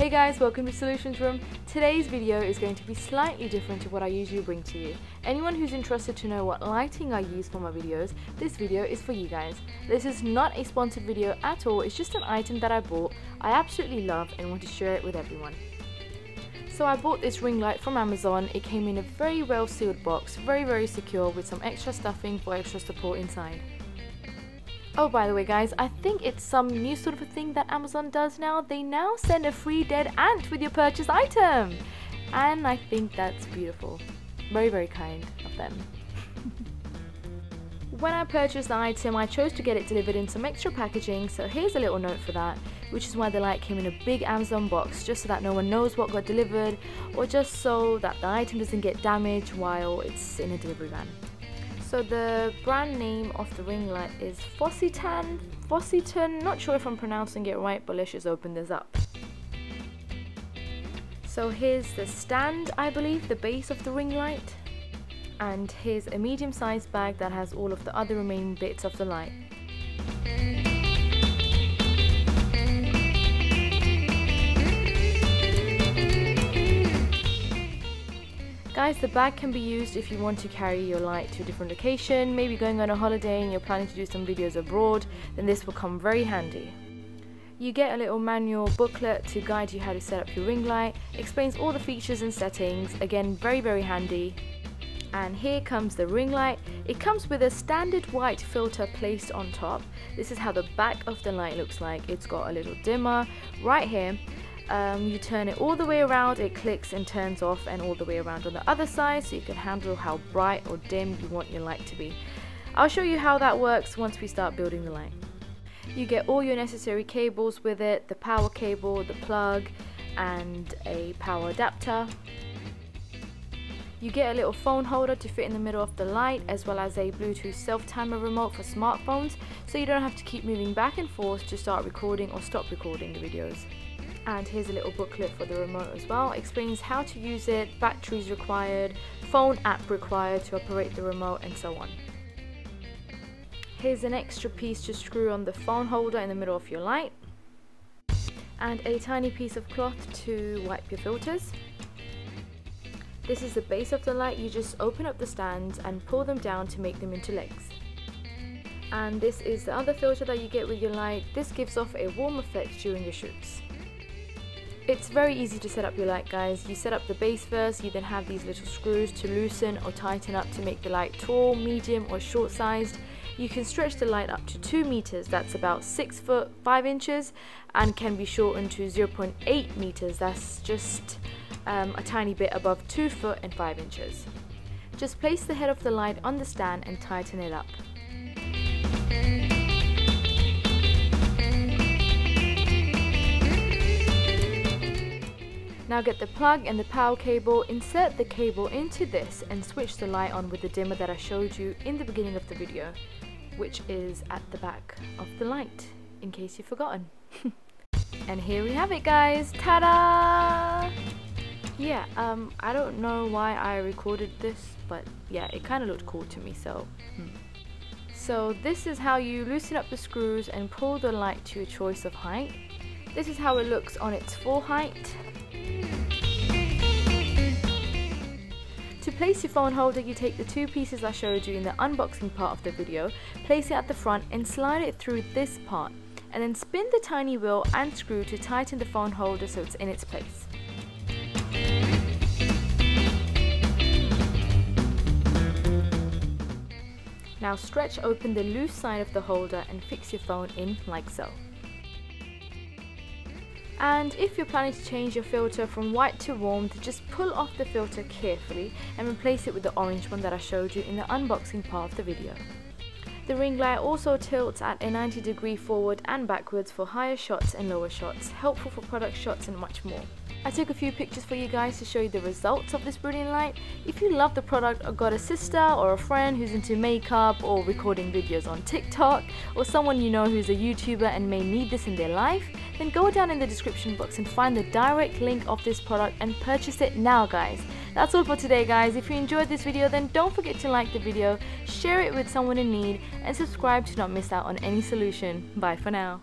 Hey guys, welcome to Solutions Room. Today's video is going to be slightly different to what I usually bring to you. Anyone who's interested to know what lighting I use for my videos, this video is for you guys. This is not a sponsored video at all, it's just an item that I bought, I absolutely love and want to share it with everyone. So I bought this ring light from Amazon. It came in a very well sealed box, very secure with some extra stuffing for extra support inside. Oh, by the way guys, I think it's some new sort of a thing that Amazon does now. They now send a free dead ant with your purchased item. And I think that's beautiful. Very kind of them. When I purchased the item, I chose to get it delivered in some extra packaging, so here's a little note for that, which is why the light came in a big Amazon box, just so that no one knows what got delivered, or just so that the item doesn't get damaged while it's in a delivery van. So the brand name of the ring light is Fositan, not sure if I'm pronouncing it right, but let's just open this up. So here's the stand, I believe, the base of the ring light. And here's a medium-sized bag that has all of the other remaining bits of the light. Guys, the bag can be used if you want to carry your light to a different location, maybe going on a holiday and you're planning to do some videos abroad, then this will come very handy. You get a little manual booklet to guide you how to set up your ring light, explains all the features and settings, again very handy. And here comes the ring light. It comes with a standard white filter placed on top. This is how the back of the light looks like. It's got a little dimmer right here. You turn it all the way around, it clicks and turns off, and all the way around on the other side, so you can handle how bright or dim you want your light to be. I'll show you how that works once we start building the light. You get all your necessary cables with it, the power cable, the plug, and a power adapter. You get a little phone holder to fit in the middle of the light, as well as a Bluetooth self-timer remote for smartphones, so you don't have to keep moving back and forth to start recording or stop recording the videos. And here's a little booklet for the remote as well. Explains how to use it, batteries required, phone app required to operate the remote, and so on. Here's an extra piece to screw on the phone holder in the middle of your light. And a tiny piece of cloth to wipe your filters. This is the base of the light. You just open up the stands and pull them down to make them into legs. And this is the other filter that you get with your light. This gives off a warm effect during your shoots. It's very easy to set up your light, guys. You set up the base first, you then have these little screws to loosen or tighten up to make the light tall, medium or short sized. You can stretch the light up to 2 meters, that's about 6 foot 5 inches, and can be shortened to 0.8 meters, that's just a tiny bit above 2 foot and 5 inches. Just place the head of the light on the stand and tighten it up. Now get the plug and the power cable, insert the cable into this and switch the light on with the dimmer that I showed you in the beginning of the video, which is at the back of the light, in case you've forgotten. And here we have it, guys, ta-da! Yeah, I don't know why I recorded this, but yeah, it kind of looked cool to me, so. So this is how you loosen up the screws and pull the light to your choice of height. This is how it looks on its full height. To place your phone holder, you take the 2 pieces I showed you in the unboxing part of the video, place it at the front and slide it through this part, and then spin the tiny wheel and screw to tighten the phone holder so it's in its place. Now stretch open the loose side of the holder and fix your phone in like so. And if you're planning to change your filter from white to warm, just pull off the filter carefully and replace it with the orange one that I showed you in the unboxing part of the video. The ring light also tilts at a 90-degree forward and backwards for higher shots and lower shots, helpful for product shots and much more. I took a few pictures for you guys to show you the results of this brilliant light. If you love the product or got a sister or a friend who's into makeup or recording videos on TikTok, or someone you know who's a YouTuber and may need this in their life, then go down in the description box and find the direct link of this product and purchase it now, guys. That's all for today, guys. If you enjoyed this video, then don't forget to like the video, share it with someone in need, and subscribe to not miss out on any solution. Bye for now.